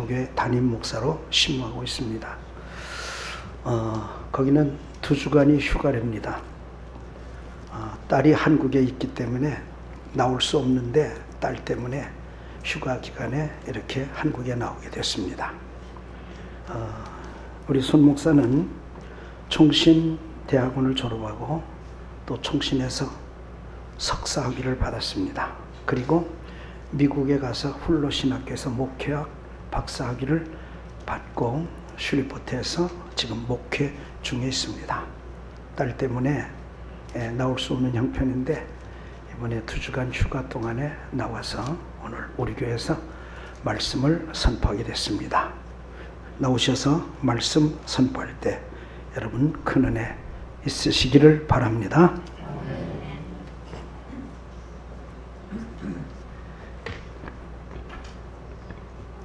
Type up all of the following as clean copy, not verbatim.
선포교회 담임 목사로 심무하고 있습니다. 거기는 2주간이 휴가랍니다. 딸이 한국에 있기 때문에 나올 수 없는데 딸 때문에 휴가 기간에 이렇게 한국에 나오게 됐습니다. 우리 손 목사는 총신대학원을 졸업하고 또 총신에서 석사학위를 받았습니다. 그리고 미국에 가서 훌로 신학교에서 목회학 박사학위를 받고 슐리포트에서 지금 목회 중에 있습니다. 딸 때문에 나올 수 없는 형편인데 이번에 2주간 휴가 동안에 나와서 오늘 우리 교회에서 말씀을 선포하게 됐습니다. 나오셔서 말씀 선포할 때 여러분 큰 은혜 있으시기를 바랍니다.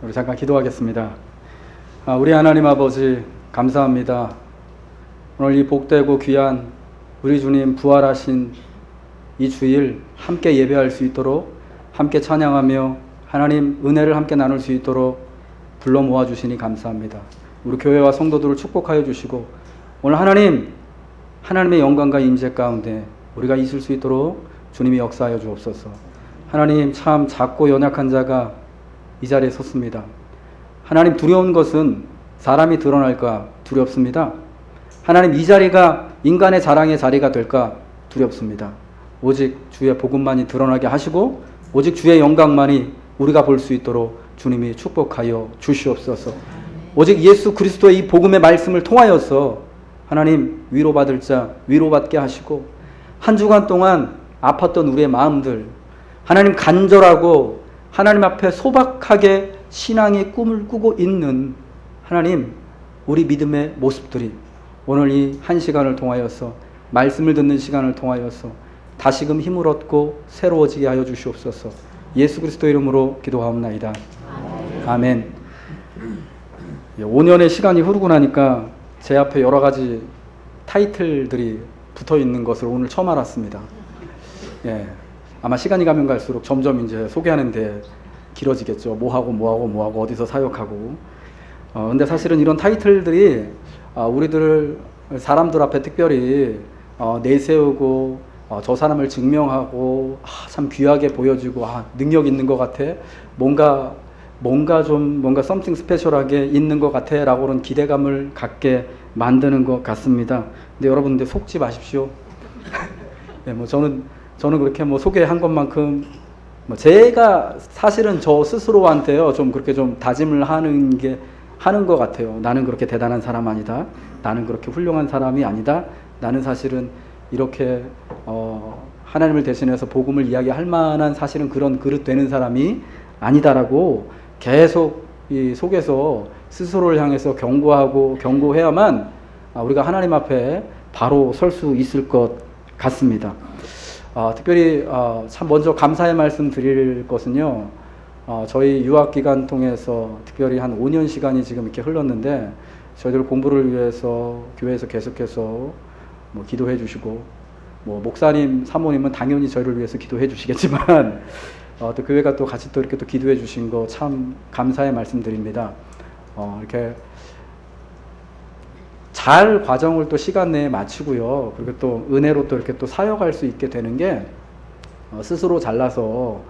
우리 잠깐 기도하겠습니다. 우리 하나님 아버지 감사합니다. 오늘 이 복되고 귀한 우리 주님 부활하신 이 주일 함께 예배할 수 있도록 함께 찬양하며 하나님 은혜를 함께 나눌 수 있도록 불러 모아주시니 감사합니다. 우리 교회와 성도들을 축복하여 주시고 오늘 하나님의 영광과 임재 가운데 우리가 있을 수 있도록 주님이 역사하여 주옵소서. 하나님 참 작고 연약한 자가 이 자리에 섰습니다. 하나님 두려운 것은 사람이 드러날까 두렵습니다. 하나님 이 자리가 인간의 자랑의 자리가 될까 두렵습니다. 오직 주의 복음만이 드러나게 하시고 오직 주의 영광만이 우리가 볼 수 있도록 주님이 축복하여 주시옵소서. 오직 예수 그리스도의 이 복음의 말씀을 통하여서 하나님 위로받을 자 위로받게 하시고 한 주간 동안 아팠던 우리의 마음들 하나님 간절하고 하나님 앞에 소박하게 신앙의 꿈을 꾸고 있는 하나님 우리 믿음의 모습들이 오늘 이 한 시간을 통하여서 말씀을 듣는 시간을 통하여서 다시금 힘을 얻고 새로워지게 하여 주시옵소서. 예수 그리스도 이름으로 기도하옵나이다. 아멘. 5년의 시간이 흐르고 나니까 제 앞에 여러 가지 타이틀들이 붙어 있는 것을 오늘 처음 알았습니다. 예. 아마 시간이 가면 갈수록 점점 이제 소개하는데 길어지겠죠. 뭐하고 어디서 사역하고. 근데 사실은 이런 타이틀들이 우리들 사람들 앞에 특별히 내세우고 저 사람을 증명하고 참 귀하게 보여지고 능력 있는 것 같아. 뭔가 something 스페셜하게 있는 것 같아 라고 그런 기대감을 갖게 만드는 것 같습니다. 근데 여러분들 속지 마십시오. 네, 저는 그렇게 소개한 것만큼 제가 사실은 저 스스로한테요 좀 그렇게 좀 다짐을 하는 것 같아요. 나는 그렇게 대단한 사람 아니다. 나는 그렇게 훌륭한 사람이 아니다. 나는 사실은 이렇게 하나님을 대신해서 복음을 이야기할 만한 사실은 그런 그릇 되는 사람이 아니다라고 계속 이 속에서 스스로를 향해서 경고해야만 우리가 하나님 앞에 바로 설 수 있을 것 같습니다. 특별히 참 먼저 감사의 말씀 드릴 것은요. 저희 유학기간 통해서 특별히 한 5년 시간이 지금 이렇게 흘렀는데 저희들 공부를 위해서 교회에서 계속해서 기도해 주시고 목사님, 사모님은 당연히 저희를 위해서 기도해 주시겠지만 또 교회가 또 같이 또 이렇게 또 기도해 주신 거 참 감사의 말씀드립니다. 이렇게 잘 과정을 또 시간 내에 마치고요. 그리고 또 은혜로 또 이렇게 또 사역할 수 있게 되는 게 스스로 잘나서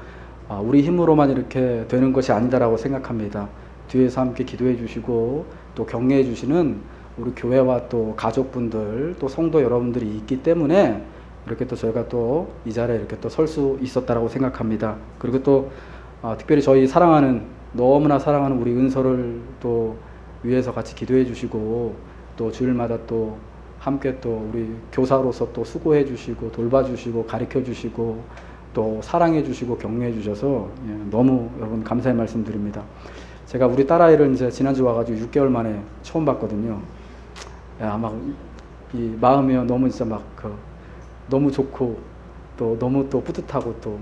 우리 힘으로만 이렇게 되는 것이 아니다라고 생각합니다. 뒤에서 함께 기도해 주시고 또 격려해 주시는 우리 교회와 또 가족분들 또 성도 여러분들이 있기 때문에 이렇게 또 저희가 또 이 자리에 이렇게 또 설 수 있었다라고 생각합니다. 그리고 또 특별히 저희 너무나 사랑하는 우리 은서를 또 위해서 같이 기도해 주시고 또 주일마다 또 함께 또 우리 교사로서 또 수고해 주시고 돌봐주시고 가르쳐 주시고 또 사랑해 주시고 격려해 주셔서 너무 여러분 감사의 말씀 드립니다. 제가 우리 딸아이를 이제 지난주 와가지고 6개월 만에 처음 봤거든요. 이 마음이 너무 진짜 너무 좋고 또 너무 또 뿌듯하고 또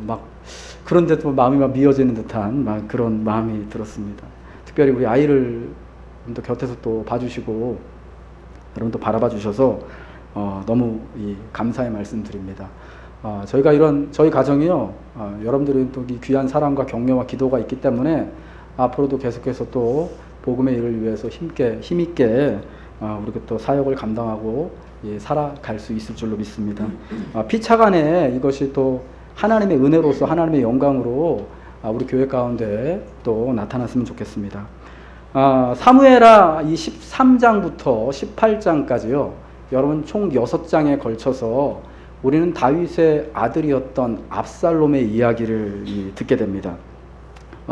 그런데 또 마음이 미어지는 듯한 그런 마음이 들었습니다. 특별히 우리 아이를 또 곁에서 또 봐주시고 여러분 또 바라봐 주셔서 너무 감사의 말씀 드립니다. 저희가 저희 가정이요, 여러분들은 또 이 귀한 사랑과 격려와 기도가 있기 때문에 앞으로도 계속해서 또 복음의 일을 위해서 힘있게 우리가 또 사역을 감당하고 살아갈 수 있을 줄로 믿습니다. 피차간에 이것이 또 하나님의 은혜로서 하나님의 영광으로 우리 교회 가운데 또 나타났으면 좋겠습니다. 사무엘하 이 13장부터 18장까지요. 여러분 총 6장에 걸쳐서 우리는 다윗의 아들이었던 압살롬의 이야기를 듣게 됩니다.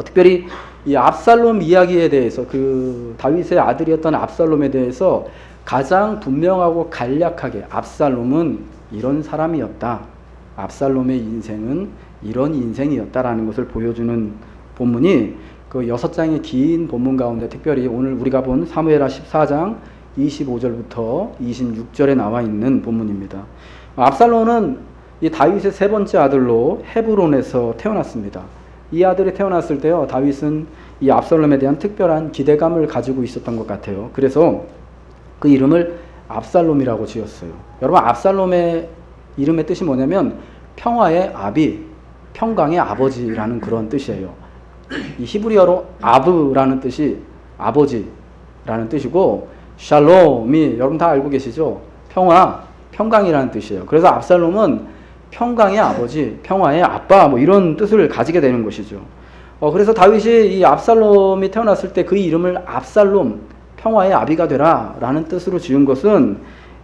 특별히 이 압살롬 이야기에 대해서 그 다윗의 아들이었던 압살롬에 대해서 가장 분명하고 간략하게 압살롬은 이런 사람이었다. 압살롬의 인생은 이런 인생이었다라는 것을 보여주는 본문이 그 6장의 긴 본문 가운데 특별히 오늘 우리가 본 사무엘하 14장 25절부터 26절에 나와 있는 본문입니다. 압살롬은 이 다윗의 세 번째 아들로 헤브론에서 태어났습니다. 이 아들이 태어났을 때요, 다윗은 이 압살롬에 대한 특별한 기대감을 가지고 있었던 것 같아요. 그래서 그 이름을 압살롬이라고 지었어요. 여러분, 압살롬의 이름의 뜻이 뭐냐면 평화의 아비, 평강의 아버지라는 그런 뜻이에요. 이 히브리어로 아브라는 뜻이 아버지라는 뜻이고, 샬롬이 여러분 다 알고 계시죠? 평화, 평강이라는 뜻이에요. 그래서 압살롬은 평강의 아버지, 평화의 아빠 뭐 이런 뜻을 가지게 되는 것이죠. 그래서 다윗이 이 압살롬이 태어났을 때 그 이름을 압살롬, 평화의 아비가 되라 라는 뜻으로 지은 것은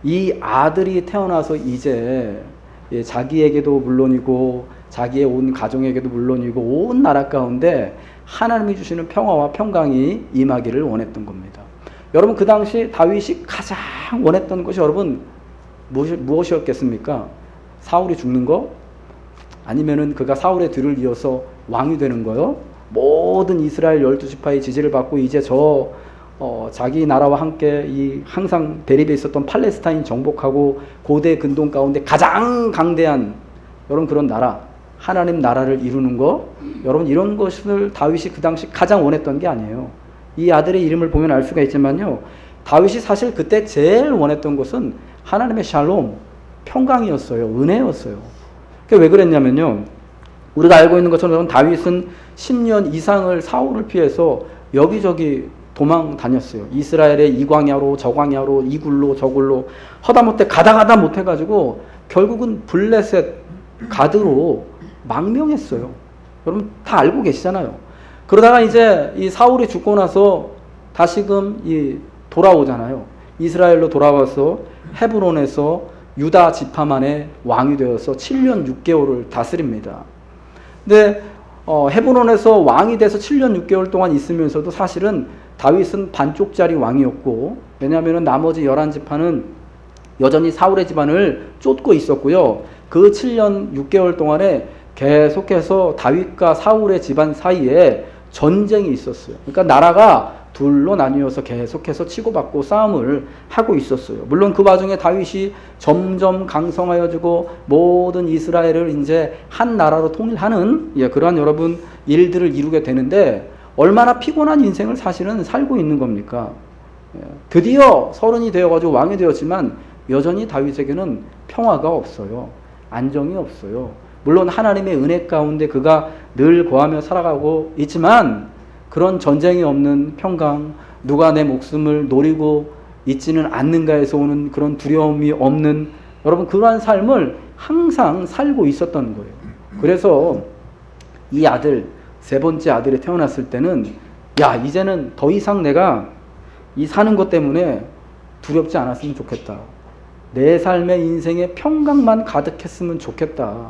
이 아들이 태어나서 이제 자기에게도 물론이고 자기의 온 가정에게도 물론이고 온 나라 가운데 하나님이 주시는 평화와 평강이 임하기를 원했던 겁니다. 여러분, 그 당시 다윗이 가장 원했던 것이 여러분 무엇이었겠습니까? 사울이 죽는 거? 아니면은 그가 사울의 뒤를 이어서 왕이 되는 거요? 모든 이스라엘 12지파의 지지를 받고 이제 자기 나라와 함께 항상 대립에 있었던 팔레스타인 정복하고 고대 근동 가운데 가장 강대한 여러분 그런 나라, 하나님 나라를 이루는 거, 여러분 이런 것을 다윗이 그 당시 가장 원했던 게 아니에요. 이 아들의 이름을 보면 알 수가 있지만요, 다윗이 사실 그때 제일 원했던 것은 하나님의 샬롬, 평강이었어요. 은혜였어요. 그게 왜 그랬냐면요, 우리가 알고 있는 것처럼 다윗은 10년 이상을 사울을 피해서 여기저기 도망 다녔어요. 이스라엘의 이 광야로 저 광야로 이 굴로 저 굴로 하다못해 가다 못해가지고 결국은 블레셋 가드로 망명했어요. 여러분 다 알고 계시잖아요. 그러다가 이제 이 사울이 죽고 나서 다시금 돌아오잖아요. 이스라엘로 돌아와서 헤브론에서 유다 지파만의 왕이 되어서 7년 6개월을 다스립니다. 근데 헤브론에서 왕이 돼서 7년 6개월 동안 있으면서도 사실은 다윗은 반쪽짜리 왕이었고, 왜냐하면 나머지 11지파는 여전히 사울의 집안을 쫓고 있었고요. 그 7년 6개월 동안에 계속해서 다윗과 사울의 집안 사이에 전쟁이 있었어요. 그러니까 나라가 둘로 나뉘어서 계속해서 치고받고 싸움을 하고 있었어요. 물론 그 와중에 다윗이 점점 강성하여지고 모든 이스라엘을 이제 한 나라로 통일하는 그러한 여러분 일들을 이루게 되는데, 얼마나 피곤한 인생을 사실은 살고 있는 겁니까? 드디어 30이 되어가지고 왕이 되었지만 여전히 다윗에게는 평화가 없어요. 안정이 없어요. 물론 하나님의 은혜 가운데 그가 늘 거하며 살아가고 있지만 그런 전쟁이 없는 평강, 누가 내 목숨을 노리고 있지는 않는가에서 오는 그런 두려움이 없는 여러분 그러한 삶을 항상 살고 있었던 거예요. 그래서 이 아들, 세 번째 아들이 태어났을 때는 이제는 더 이상 내가 이 사는 것 때문에 두렵지 않았으면 좋겠다. 내 삶의 인생에 평강만 가득했으면 좋겠다.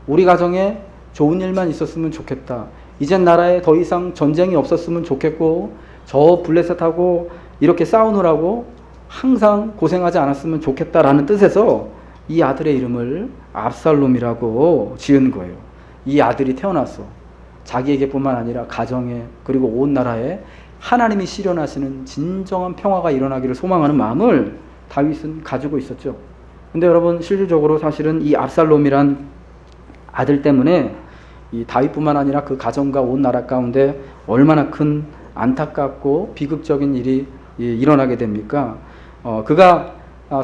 우리 가정에 좋은 일만 있었으면 좋겠다. 이젠 나라에 더 이상 전쟁이 없었으면 좋겠고 저 블레셋하고 이렇게 싸우느라고 항상 고생하지 않았으면 좋겠다라는 뜻에서 이 아들의 이름을 압살롬이라고 지은 거예요. 이 아들이 태어나서 자기에게뿐만 아니라 가정에 그리고 온 나라에 하나님이 실현하시는 진정한 평화가 일어나기를 소망하는 마음을 다윗은 가지고 있었죠. 근데 여러분 실질적으로 사실은 이 압살롬이란 아들 때문에 이 다윗뿐만 아니라 그 가정과 온 나라 가운데 얼마나 큰 안타깝고 비극적인 일이 일어나게 됩니까? 그가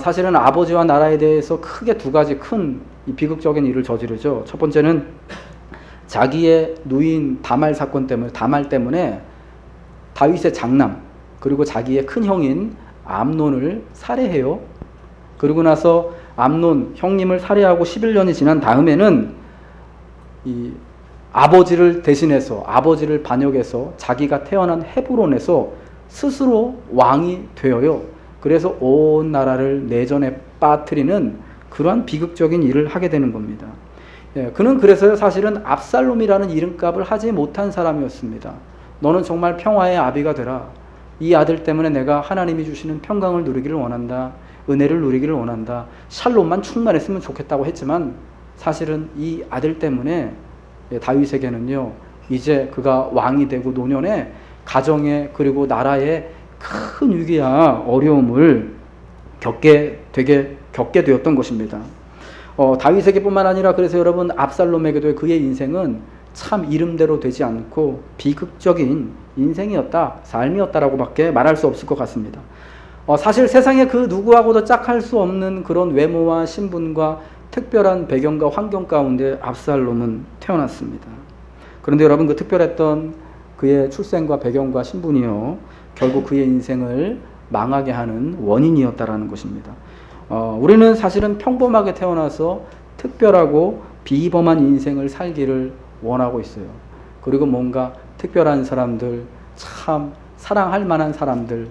사실은 아버지와 나라에 대해서 크게 두 가지 큰 비극적인 일을 저지르죠. 첫 번째는 자기의 누인 다말 사건 때문에, 다말 때문에 다윗의 장남 그리고 자기의 큰 형인 암논을 살해해요. 그리고 나서 암논 형님을 살해하고 11년이 지난 다음에는 이 아버지를 대신해서 아버지를 반역해서 자기가 태어난 헤브론에서 스스로 왕이 되어요. 그래서 온 나라를 내전에 빠뜨리는 그러한 비극적인 일을 하게 되는 겁니다. 예, 그는 그래서 사실은 압살롬이라는 이름값을 하지 못한 사람이었습니다. 너는 정말 평화의 아비가 되라. 이 아들 때문에 내가 하나님이 주시는 평강을 누리기를 원한다. 은혜를 누리기를 원한다. 샬롬만 충만했으면 좋겠다고 했지만 사실은 이 아들 때문에 다윗에게는요, 이제 그가 왕이 되고 노년에 가정에 그리고 나라에 큰 위기와 어려움을 겪게 되었던 것입니다. 다윗에게뿐만 아니라 그래서 여러분 압살롬에게도 그의 인생은 참 이름대로 되지 않고 비극적인 인생이었다, 삶이었다라고 밖에 말할 수 없을 것 같습니다. 사실 세상에 그 누구하고도 짝할 수 없는 그런 외모와 신분과 특별한 배경과 환경 가운데 압살롬은 태어났습니다. 그런데 여러분 그 특별했던 그의 출생과 배경과 신분이요, 결국 그의 인생을 망하게 하는 원인이었다라는 것입니다. 우리는 사실은 평범하게 태어나서 특별하고 비범한 인생을 살기를 원하고 있어요. 그리고 뭔가 특별한 사람들, 참 사랑할 만한 사람들,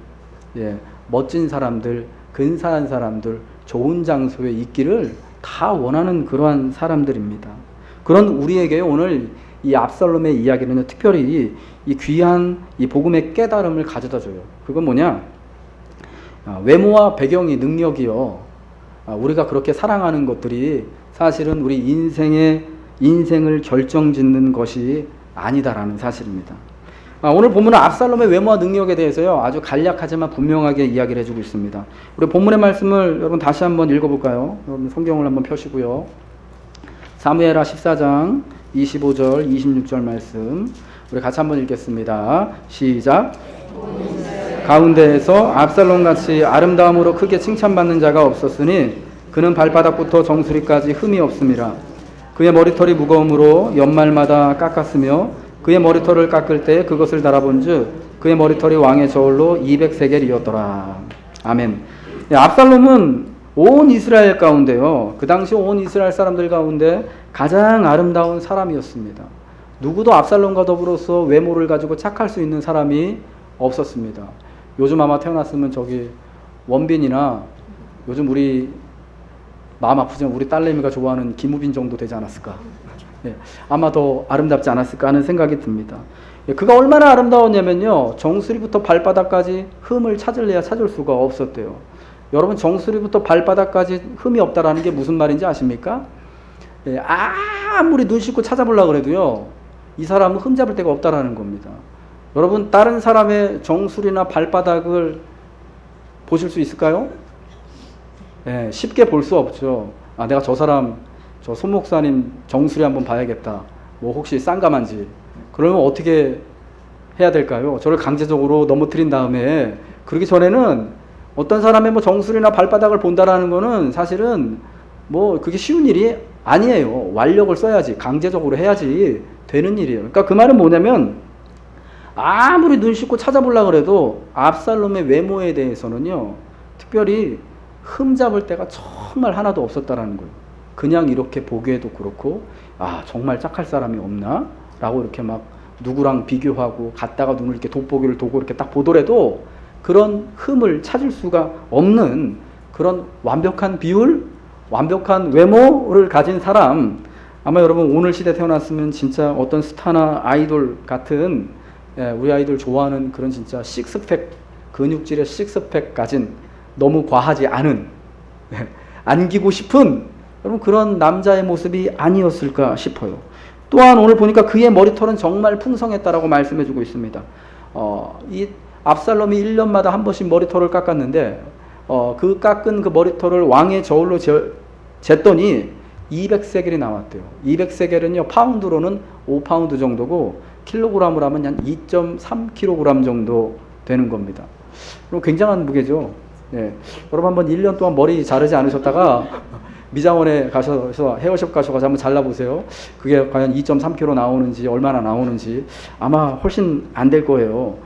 멋진 사람들, 근사한 사람들, 좋은 장소에 있기를 다 원하는 그러한 사람들입니다. 그런 우리에게 오늘 이 압살롬의 이야기는 특별히 이 귀한 이 복음의 깨달음을 가져다 줘요. 그건 뭐냐? 외모와 배경이 능력이요. 우리가 그렇게 사랑하는 것들이 사실은 우리 인생을 결정짓는 것이 아니다라는 사실입니다. 오늘 본문은 압살롬의 외모와 능력에 대해서요, 아주 간략하지만 분명하게 이야기를 해주고 있습니다. 우리 본문의 말씀을 여러분 다시 한번 읽어볼까요? 여러분 성경을 한번 펴시고요. 사무엘하 14장 25절 26절 말씀 우리 같이 한번 읽겠습니다. 시작. 가운데에서 압살롬같이 아름다움으로 크게 칭찬받는 자가 없었으니 그는 발바닥부터 정수리까지 흠이 없음이라. 그의 머리털이 무거움으로 연말마다 깎았으며 그의 머리털을 깎을 때 그것을 달아본즉 그의 머리털이 왕의 저울로 200세겔이었더라. 아멘. 압살롬은 온 이스라엘 가운데요, 그 당시 온 이스라엘 사람들 가운데 가장 아름다운 사람이었습니다. 누구도 압살롬과 더불어서 외모를 가지고 착할 수 있는 사람이 없었습니다. 요즘 아마 태어났으면 저기 원빈이나 요즘 우리 마음 아프지만 우리 딸내미가 좋아하는 김우빈 정도 되지 않았을까. 아마 더 아름답지 않았을까 하는 생각이 듭니다. 그가 얼마나 아름다웠냐면요, 정수리부터 발바닥까지 흠을 찾을래야 찾을 수가 없었대요. 여러분 정수리부터 발바닥까지 흠이 없다라는 게 무슨 말인지 아십니까? 아무리 눈 씻고 찾아보려고 해도요, 이 사람은 흠 잡을 데가 없다라는 겁니다. 여러분 다른 사람의 정수리나 발바닥을 보실 수 있을까요? 쉽게 볼 수 없죠. 내가 저 사람, 저 손 목사님 정수리 한번 봐야겠다. 뭐 혹시 쌍감한지. 그러면 어떻게 해야 될까요? 저를 강제적으로 넘어뜨린 다음에, 그러기 전에는 어떤 사람의 뭐 정수리나 발바닥을 본다라는 거는 사실은 뭐 그게 쉬운 일이 아니에요. 완력을 써야지, 강제적으로 해야지 되는 일이에요. 그러니까 그 말은 뭐냐면, 아무리 눈 씻고 찾아보려고 해도 압살롬의 외모에 대해서는요, 특별히 흠잡을 데가 정말 하나도 없었다라는 거예요. 그냥 이렇게 보기에도 그렇고, 정말 짝할 사람이 없나? 라고 이렇게 막 누구랑 비교하고 갔다가 눈을 이렇게 돋보기를 두고 이렇게 딱 보더라도 그런 흠을 찾을 수가 없는 그런 완벽한 비율, 완벽한 외모를 가진 사람, 아마 여러분 오늘 시대 태어났으면 진짜 어떤 스타나 아이돌 같은, 우리 아이들 좋아하는 그런 진짜 식스팩, 근육질의 식스팩 가진, 너무 과하지 않은, 안기고 싶은 여러분 그런 남자의 모습이 아니었을까 싶어요. 또한 오늘 보니까 그의 머리털은 정말 풍성했다라고 말씀해주고 있습니다. 이 압살롬이 1년마다 한 번씩 머리털을 깎았는데, 그 깎은 그 머리털을 왕의 저울로 쟀더니 200세겔이 나왔대요. 200세겔은요, 파운드로는 5파운드 정도고, 킬로그램으로 하면 한 2.3kg 정도 되는 겁니다. 그럼 굉장한 무게죠. 여러분 한번 1년 동안 머리 자르지 않으셨다가 미장원에 가셔서 헤어샵 가셔서 한번 잘라보세요. 그게 과연 2.3kg 나오는지 얼마나 나오는지 아마 훨씬 안 될 거예요.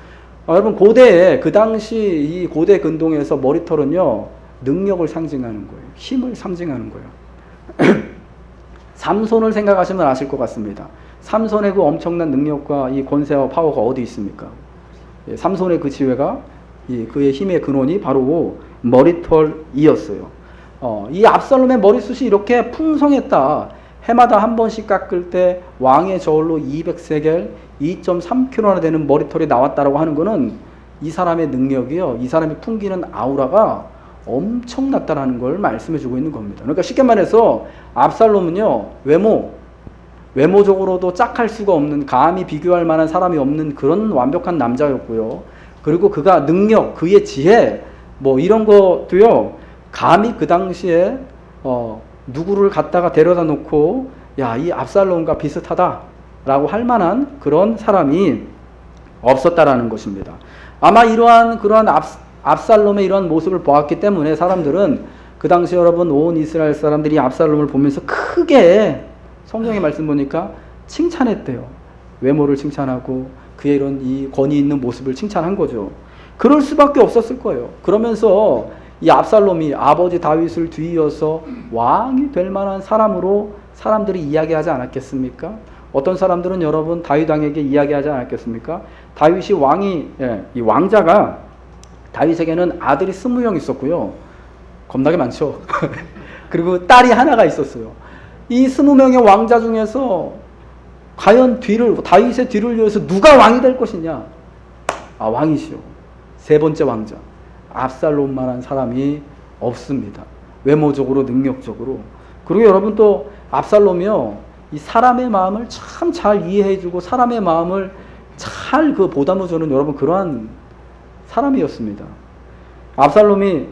여러분 고대에 그 당시 이 고대 근동에서 머리털은요 능력을 상징하는 거예요. 힘을 상징하는 거예요. 삼손을 생각하시면 아실 것 같습니다. 삼손의 그 엄청난 능력과 이 권세와 파워가 어디 있습니까? 삼손의 그 지혜가 그의 힘의 근원이 바로 머리털이었어요. 이 압살롬의 머리숱이 이렇게 풍성했다. 해마다 한 번씩 깎을 때 왕의 저울로 200세겔 2.3kg나 되는 머리털이 나왔다라고 하는 거는 이 사람의 능력이요, 이 사람이 풍기는 아우라가 엄청났다라는 걸 말씀해 주고 있는 겁니다. 그러니까 쉽게 말해서 압살롬은요, 외모적으로도 짝할 수가 없는, 감히 비교할 만한 사람이 없는 그런 완벽한 남자였고요. 그리고 그가 능력, 그의 지혜, 뭐 이런 것도요, 감히 그 당시에 누구를 갖다가 데려다 놓고 야, 이 압살롬과 비슷하다라고 할 만한 그런 사람이 없었다라는 것입니다. 아마 그러한 압살롬의 이러한 모습을 보았기 때문에 사람들은 그 당시 여러분 온 이스라엘 사람들이 압살롬을 보면서 크게 성경의 말씀 보니까 칭찬했대요. 외모를 칭찬하고 그의 이런 이 권위 있는 모습을 칭찬한 거죠. 그럴 수밖에 없었을 거예요. 그러면서 이 압살롬이 아버지 다윗을 뒤이어서 왕이 될 만한 사람으로 사람들이 이야기하지 않았겠습니까? 어떤 사람들은 여러분 다윗 왕에게 이야기하지 않았겠습니까? 다윗이 이 왕자가 다윗에게는 아들이 20명 있었고요. 겁나게 많죠. 그리고 딸이 하나가 있었어요. 이 20명의 왕자 중에서 과연 다윗의 뒤를 이어서 누가 왕이 될 것이냐? 왕이시오. 세 번째 왕자. 압살롬만한 사람이 없습니다. 외모적으로, 능력적으로. 그리고 여러분 또 압살롬이요, 이 사람의 마음을 참 잘 이해해주고 사람의 마음을 잘 보담아주는 여러분 그러한 사람이었습니다. 압살롬이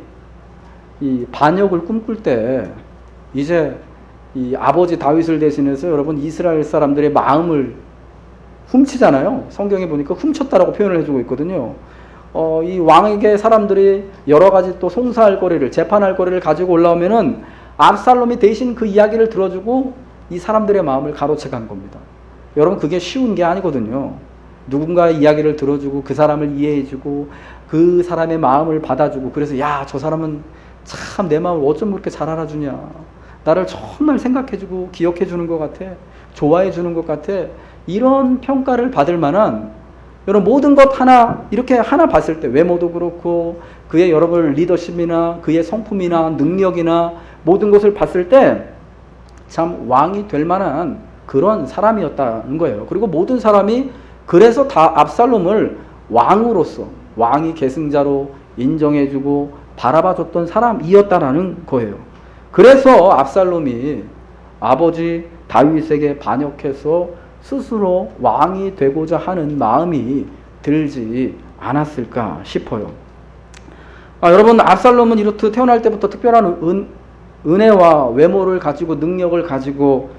이 반역을 꿈꿀 때 이제 이 아버지 다윗을 대신해서 여러분 이스라엘 사람들의 마음을 훔치잖아요. 성경에 보니까 훔쳤다라고 표현을 해주고 있거든요. 이 왕에게 사람들이 여러 가지 또 송사할 거리를, 재판할 거리를 가지고 올라오면은 압살롬이 대신 그 이야기를 들어주고 이 사람들의 마음을 가로채 간 겁니다. 여러분 그게 쉬운 게 아니거든요. 누군가의 이야기를 들어주고 그 사람을 이해해주고 그 사람의 마음을 받아주고, 그래서 야, 저 사람은 참 내 마음을 어쩜 그렇게 잘 알아주냐, 나를 정말 생각해주고 기억해주는 것 같아, 좋아해주는 것 같아, 이런 평가를 받을 만한 여러분 모든 것 이렇게 하나 봤을 때 외모도 그렇고 그의 여러분 리더십이나 그의 성품이나 능력이나 모든 것을 봤을 때 참 왕이 될 만한 그런 사람이었다는 거예요. 그리고 모든 사람이 그래서 다 압살롬을 왕으로서, 왕이 계승자로 인정해주고 바라봐줬던 사람이었다라는 거예요. 그래서 압살롬이 아버지 다윗에게 반역해서 스스로 왕이 되고자 하는 마음이 들지 않았을까 싶어요. 여러분 압살롬은 이렇듯 태어날 때부터 특별한 은혜와 외모를 가지고 능력을 가지고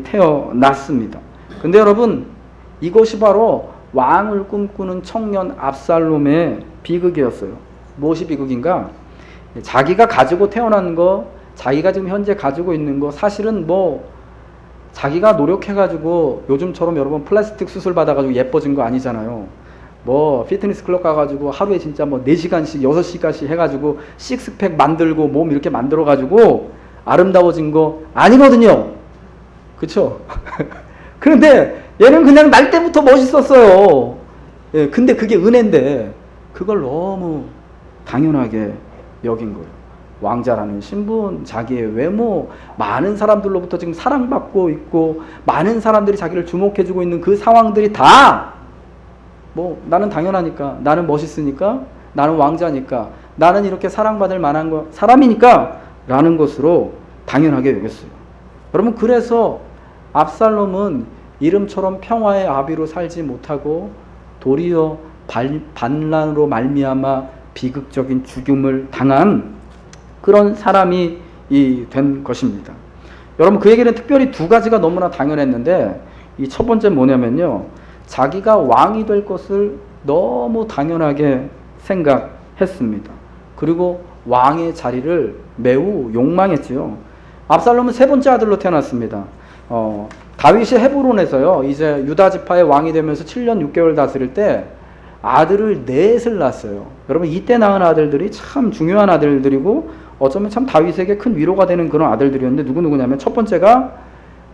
태어났습니다. 근데 여러분 이것이 바로 왕을 꿈꾸는 청년 압살롬의 비극이었어요. 무엇이 비극인가? 자기가 가지고 태어난 거, 자기가 지금 현재 가지고 있는 거, 사실은 자기가 노력해가지고 요즘처럼 여러분 플라스틱 수술 받아가지고 예뻐진 거 아니잖아요. 피트니스 클럽 가가지고 하루에 진짜 4시간씩 6시간씩 해가지고 식스팩 만들고 몸 이렇게 만들어가지고 아름다워진 거 아니거든요. 그쵸? 그런데 얘는 그냥 날 때부터 멋있었어요. 예, 근데 그게 은혜인데 그걸 너무 당연하게 여긴 거예요. 왕자라는 신분, 자기의 외모, 많은 사람들로부터 지금 사랑받고 있고 많은 사람들이 자기를 주목해주고 있는 그 상황들이 다 나는 당연하니까, 나는 멋있으니까, 나는 왕자니까, 나는 이렇게 사랑받을 만한 사람이니까 라는 것으로 당연하게 여겼어요. 여러분 그래서 압살롬은 이름처럼 평화의 아비로 살지 못하고 도리어 반란으로 말미암아 비극적인 죽음을 당한 그런 사람이 된 것입니다. 여러분 그에게는 특별히 두 가지가 너무나 당연했는데, 이 첫 번째 뭐냐면요, 자기가 왕이 될 것을 너무 당연하게 생각했습니다. 그리고 왕의 자리를 매우 욕망했지요. 압살롬은 세 번째 아들로 태어났습니다. 다윗이 헤브론에서요, 이제 유다 지파의 왕이 되면서 7년 6개월 다스릴 때 아들을 넷을 낳았어요. 여러분 이때 낳은 아들들이 참 중요한 아들들이고 어쩌면 참 다윗에게 큰 위로가 되는 그런 아들들이었는데 누구냐면 첫 번째가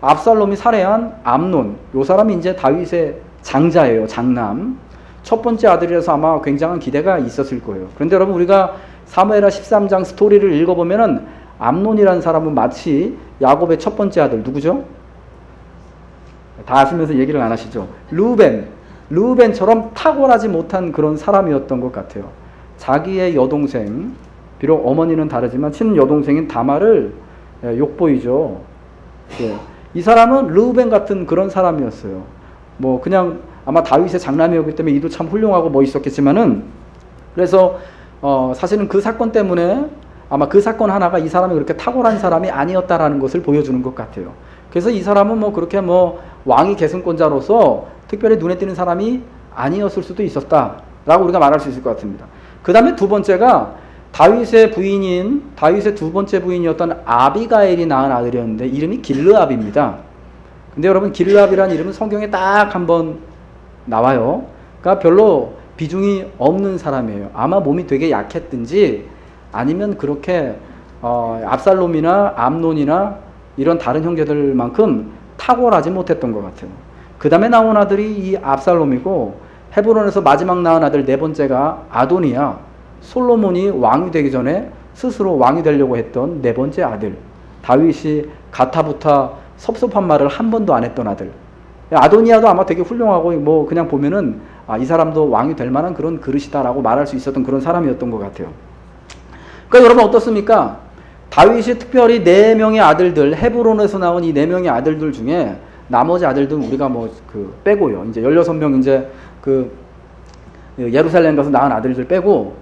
압살롬이 살해한 암논. 요 사람이 이제 다윗의 장자예요. 장남. 첫 번째 아들이라서 아마 굉장한 기대가 있었을 거예요. 그런데 여러분 우리가 사무엘하 13장 스토리를 읽어보면은 암논이라는 사람은 마치 야곱의 첫 번째 아들 누구죠? 다 아시면서 얘기를 안 하시죠? 르우벤처럼 탁월하지 못한 그런 사람이었던 것 같아요. 자기의 여동생, 비록 어머니는 다르지만 친여동생인 다말을 욕보이죠. 예. 이 사람은 르우벤 같은 그런 사람이었어요. 뭐 그냥 아마 다윗의 장남이었기 때문에 이도 참 훌륭하고 멋있었겠지만은 그래서 사실은 그 사건 때문에 아마 그 사건 하나가 이 사람이 그렇게 탁월한 사람이 아니었다라는 것을 보여주는 것 같아요. 그래서 이 사람은 뭐 그렇게 뭐 왕위 계승권자로서 특별히 눈에 띄는 사람이 아니었을 수도 있었다라고 우리가 말할 수 있을 것 같습니다. 그 다음에 두 번째가 다윗의 두 번째 부인이었던 아비가일이 낳은 아들이었는데 이름이 길르압입니다. 근데 여러분 길르압이라는 이름은 성경에 딱 한 번 나와요. 그러니까 별로 비중이 없는 사람이에요. 아마 몸이 되게 약했든지 아니면 그렇게 압살롬이나 암논이나 이런 다른 형제들만큼 탁월하지 못했던 것 같아요. 그 다음에 나온 아들이 이 압살롬이고 헤브론에서 마지막 낳은 아들 네 번째가 아도니야. 솔로몬이 왕이 되기 전에 스스로 왕이 되려고 했던 네 번째 아들. 다윗이 가타부타 섭섭한 말을 한 번도 안 했던 아들. 아도니아도 아마 되게 훌륭하고 뭐 그냥 보면은 이 사람도 왕이 될 만한 그런 그릇이다라고 말할 수 있었던 그런 사람이었던 것 같아요. 그러니까 여러분 어떻습니까? 다윗이 특별히 4명의 아들들, 헤브론에서 나온 이 4명의 아들들 중에 나머지 아들들은 우리가 뭐 빼고요. 이제 16명 이제 예루살렘 가서 낳은 아들들 빼고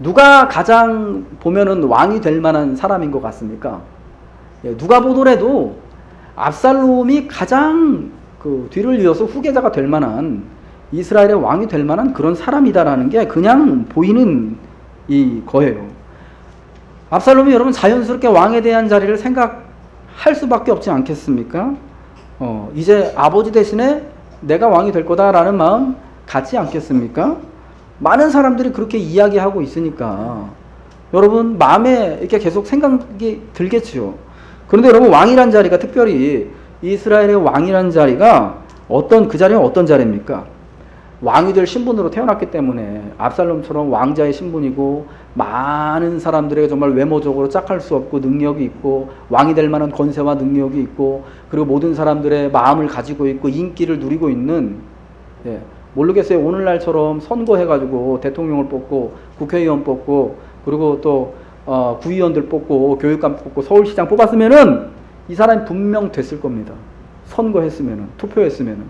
누가 가장 보면은 왕이 될 만한 사람인 것 같습니까? 누가 보더라도 압살롬이 가장 뒤를 이어서 후계자가 될 만한 이스라엘의 왕이 될 만한 그런 사람이다라는 게 그냥 보이는 거예요. 압살롬이 여러분 자연스럽게 왕에 대한 자리를 생각할 수밖에 없지 않겠습니까? 이제 아버지 대신에 내가 왕이 될 거다라는 마음 갖지 않겠습니까? 많은 사람들이 그렇게 이야기하고 있으니까 여러분 마음에 이렇게 계속 생각이 들겠죠. 그런데 여러분 왕이란 자리가 특별히 이스라엘의 왕이란 자리가 그 자리는 어떤 자리입니까? 왕이 될 신분으로 태어났기 때문에 압살롬처럼 왕자의 신분이고 많은 사람들에게 정말 외모적으로 짝할 수 없고 능력이 있고 왕이 될 만한 권세와 능력이 있고 그리고 모든 사람들의 마음을 가지고 있고 인기를 누리고 있는 모르겠어요. 오늘날처럼 선거해가지고 대통령을 뽑고 국회의원 뽑고 그리고 또 구의원들 뽑고 교육감 뽑고 서울시장 뽑았으면은 이 사람이 분명 됐을 겁니다. 선거했으면은 투표했으면은.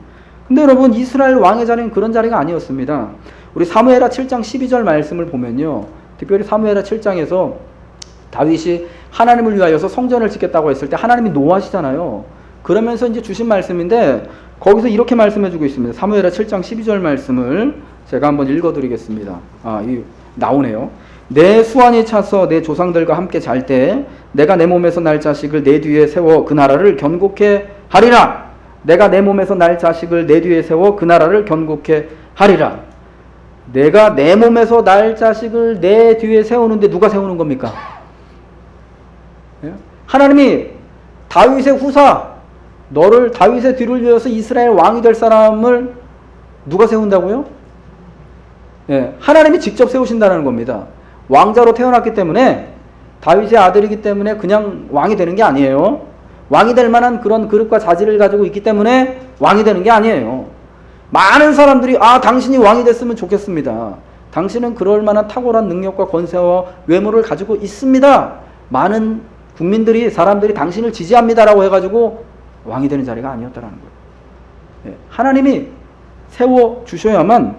근데 여러분 이스라엘 왕의 자리는 그런 자리가 아니었습니다. 우리 사무엘하 7장 12절 말씀을 보면요. 특별히 사무엘하 7장에서 다윗이 하나님을 위하여서 성전을 짓겠다고 했을 때 하나님이 노하시잖아요. 그러면서 이제 주신 말씀인데 거기서 이렇게 말씀해주고 있습니다. 사무엘하 7장 12절 말씀을 제가 한번 읽어드리겠습니다. 나오네요. 내 수완이 차서 내 조상들과 함께 잘 때 내가 내 몸에서 날 자식을 내 뒤에 세워 그 나라를 견고케 하리라. 내가 내 몸에서 날 자식을 내 뒤에 세워 그 나라를 견고케 하리라. 내가 내 몸에서 날 자식을 내 뒤에 세우는데 누가 세우는 겁니까? 하나님이 다윗의 후사 너를 다윗의 뒤를 이어서 이스라엘 왕이 될 사람을 누가 세운다고요? 하나님이 직접 세우신다는 겁니다. 왕자로 태어났기 때문에 다윗의 아들이기 때문에 그냥 왕이 되는 게 아니에요. 왕이 될 만한 그런 그릇과 자질을 가지고 있기 때문에 왕이 되는 게 아니에요. 많은 사람들이 당신이 왕이 됐으면 좋겠습니다. 당신은 그럴 만한 탁월한 능력과 권세와 외모를 가지고 있습니다. 많은 국민들이 사람들이 당신을 지지합니다라고 해가지고 왕이 되는 자리가 아니었다라는 거예요. 하나님이 세워주셔야만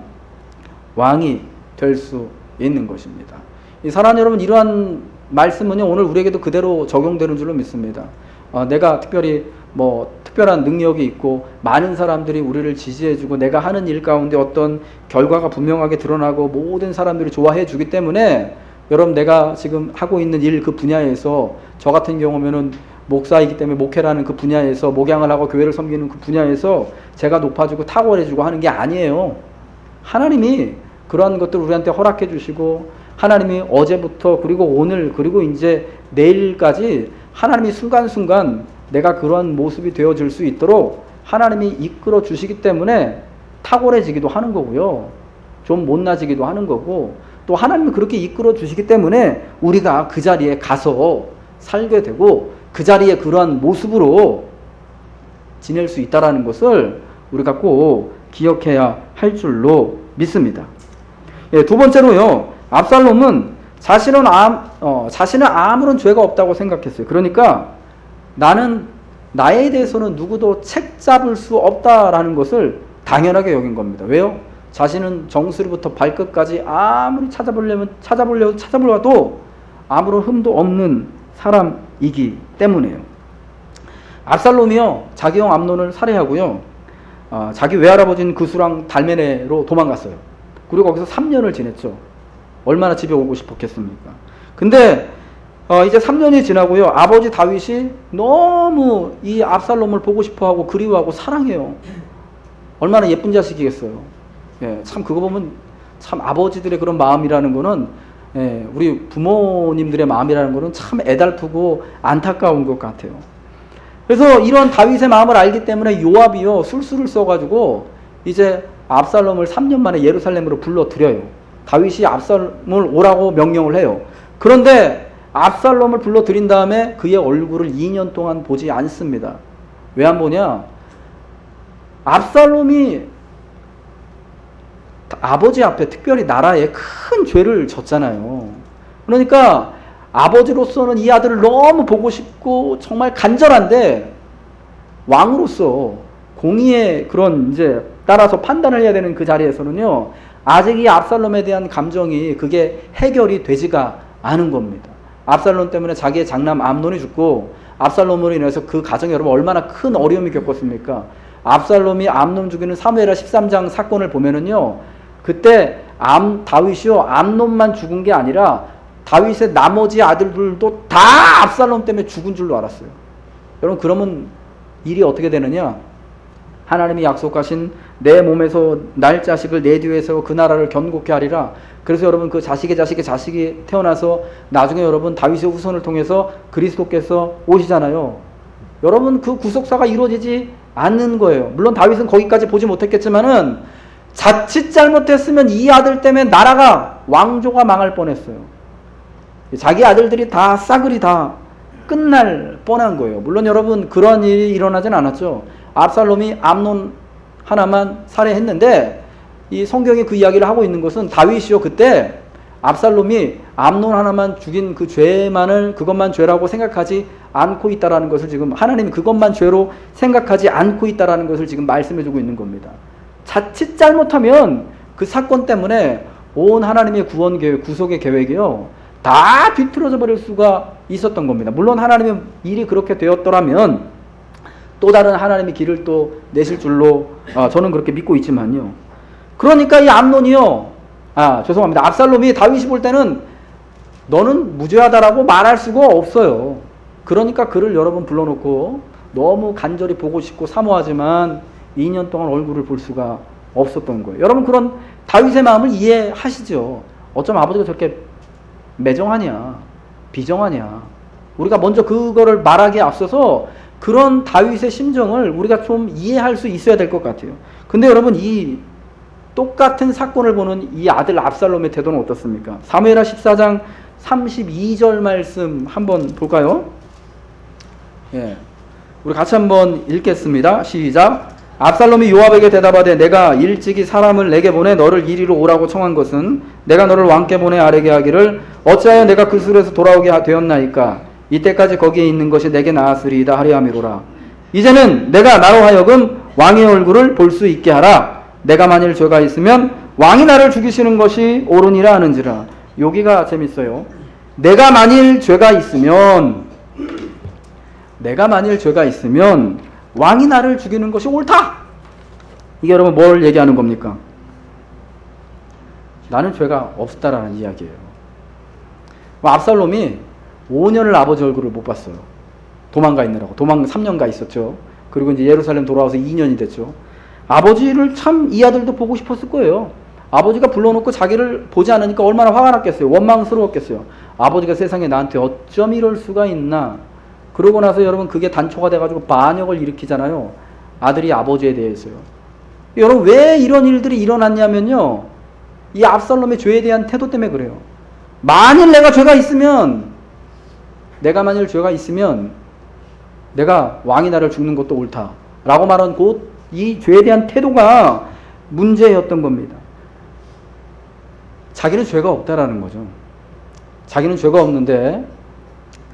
왕이 될 수 있는 것입니다. 사랑하는 여러분, 이러한 말씀은요, 오늘 우리에게도 그대로 적용되는 줄로 믿습니다. 내가 특별히 특별한 능력이 있고 많은 사람들이 우리를 지지해주고 내가 하는 일 가운데 어떤 결과가 분명하게 드러나고 모든 사람들이 좋아해 주기 때문에 여러분 내가 지금 하고 있는 일 그 분야에서 저 같은 경우면은 목사이기 때문에 목회라는 그 분야에서 목양을 하고 교회를 섬기는 그 분야에서 제가 높아지고 탁월해지고 하는 게 아니에요. 하나님이 그런 것들 우리한테 허락해 주시고 하나님이 어제부터 그리고 오늘 그리고 이제 내일까지 하나님이 순간순간 내가 그런 모습이 되어질 수 있도록 하나님이 이끌어 주시기 때문에 탁월해지기도 하는 거고요. 좀 못나지기도 하는 거고 또 하나님이 그렇게 이끌어 주시기 때문에 우리가 그 자리에 가서 살게 되고 그 자리에 그러한 모습으로 지낼 수 있다는 것을 우리가 꼭 기억해야 할 줄로 믿습니다. 예, 두 번째로요. 압살롬은 자신은 아무런 죄가 없다고 생각했어요. 그러니까 나에 대해서는 누구도 책 잡을 수 없다라는 것을 당연하게 여긴 겁니다. 왜요? 자신은 정수리부터 발끝까지 아무리 찾아보려도 아무런 흠도 없는 사람이기 때문에요. 압살롬이요, 자기 형 암논을 살해하고요, 자기 외할아버지인 그수랑 달메네로 도망갔어요. 그리고 거기서 3년을 지냈죠. 얼마나 집에 오고 싶었겠습니까? 근데 이제 3년이 지나고요, 아버지 다윗이 너무 이 압살롬을 보고 싶어하고 그리워하고 사랑해요. 얼마나 예쁜 자식이겠어요. 예, 참 그거 보면 참 아버지들의 그런 마음이라는 거는, 예, 우리 부모님들의 마음이라는 거는 참 애달프고 안타까운 것 같아요. 그래서 이런 다윗의 마음을 알기 때문에 요압이요, 술수를 써가지고 이제 압살롬을 3년 만에 예루살렘으로 불러들여요. 다윗이 압살롬을 오라고 명령을 해요. 그런데 압살롬을 불러들인 다음에 그의 얼굴을 2년 동안 보지 않습니다. 왜 안 보냐? 압살롬이 아버지 앞에, 특별히 나라에 큰 죄를 졌잖아요. 그러니까 아버지로서는 이 아들을 너무 보고 싶고 정말 간절한데, 왕으로서 공의의 그런 이제 따라서 판단을 해야 되는 그 자리에서는요, 아직 이 압살롬에 대한 감정이 그게 해결이 되지가 않은 겁니다. 압살롬 때문에 자기의 장남 암논이 죽고, 압살롬으로 인해서 그 가정이 여러분 얼마나 큰 어려움이 겪었습니까? 압살롬이 암논 죽이는 사무엘하 13장 사건을 보면은요, 그때 다윗이요, 암논만 죽은 게 아니라 다윗의 나머지 아들들도 다 압살롬 때문에 죽은 줄로 알았어요. 여러분, 그러면 일이 어떻게 되느냐? 하나님이 약속하신 내 몸에서 날 자식을 내 뒤에서 그 나라를 견고케 하리라. 그래서 여러분, 그 자식의 자식이 태어나서 나중에 여러분 다윗의 후손을 통해서 그리스도께서 오시잖아요. 여러분, 그 구속사가 이루어지지 않는 거예요. 물론 다윗은 거기까지 보지 못했겠지만은 자칫 잘못했으면 이 아들 때문에 나라가, 왕조가 망할 뻔했어요. 자기 아들들이 다 싸그리 다 끝날 뻔한 거예요. 물론 여러분, 그런 일이 일어나진 않았죠. 압살롬이 암논 하나만 살해했는데, 이 성경이 그 이야기를 하고 있는 것은 다윗이요, 그때 압살롬이 암논 하나만 죽인 그 그것만 죄라고 생각하지 않고 있다라는 것을 지금 하나님이 그것만 죄로 생각하지 않고 있다라는 것을 지금 말씀해주고 있는 겁니다. 자칫 잘못하면 그 사건 때문에 온 하나님의 구원 계획, 구속의 계획이요, 다 뒤틀어져 버릴 수가 있었던 겁니다. 물론 하나님의 일이 그렇게 되었더라면 또 다른 하나님의 길을 또 내실 줄로 저는 그렇게 믿고 있지만요. 그러니까 이 암논이요, 죄송합니다. 압살롬이 다윗이 볼 때는 너는 무죄하다라고 말할 수가 없어요. 그러니까 그를 여러분 불러놓고 너무 간절히 보고 싶고 사모하지만 2년 동안 얼굴을 볼 수가 없었던 거예요. 여러분, 그런 다윗의 마음을 이해하시죠? 어쩜 아버지가 저렇게 매정하냐, 비정하냐. 우리가 먼저 그거를 말하기에 앞서서 그런 다윗의 심정을 우리가 좀 이해할 수 있어야 될 것 같아요. 근데 여러분, 이 똑같은 사건을 보는 이 아들 압살롬의 태도는 어떻습니까? 사무엘하 14장 32절 말씀 한번 볼까요? 예, 우리 같이 한번 읽겠습니다. 시작. 압살롬이 요압에게 대답하되 내가 일찍이 사람을 내게 보내 너를 이리로 오라고 청한 것은 내가 너를 왕께 보내 아뢰게 하기를 어찌하여 내가 그 술에서 돌아오게 되었나이까? 이때까지 거기에 있는 것이 내게 나았으리이다 하려 함이로라. 이제는 내가 나로 하여금 왕의 얼굴을 볼 수 있게 하라. 내가 만일 죄가 있으면 왕이 나를 죽이시는 것이 옳으니라 하는지라. 여기가 재밌어요. 내가 만일 죄가 있으면 왕이 나를 죽이는 것이 옳다. 이게 여러분 뭘 얘기하는 겁니까? 나는 죄가 없다라는 이야기예요. 압살롬이 5년을 아버지 얼굴을 못 봤어요. 도망가 있느라고. 3년 가 있었죠. 그리고 이제 예루살렘 돌아와서 2년이 됐죠. 아버지를 참 이 아들도 보고 싶었을 거예요. 아버지가 불러놓고 자기를 보지 않으니까 얼마나 화가 났겠어요. 원망스러웠겠어요. 아버지가 세상에 나한테 어쩜 이럴 수가 있나. 그러고 나서 여러분 그게 단초가 돼가지고 반역을 일으키잖아요. 아들이 아버지에 대해서요. 여러분 왜 이런 일들이 일어났냐면요. 이 압살롬의 죄에 대한 태도 때문에 그래요. 만일 내가 죄가 있으면 내가 왕이 나를 죽는 것도 옳다 라고 말한 곧 이 죄에 대한 태도가 문제였던 겁니다. 자기는 죄가 없다라는 거죠. 자기는 죄가 없는데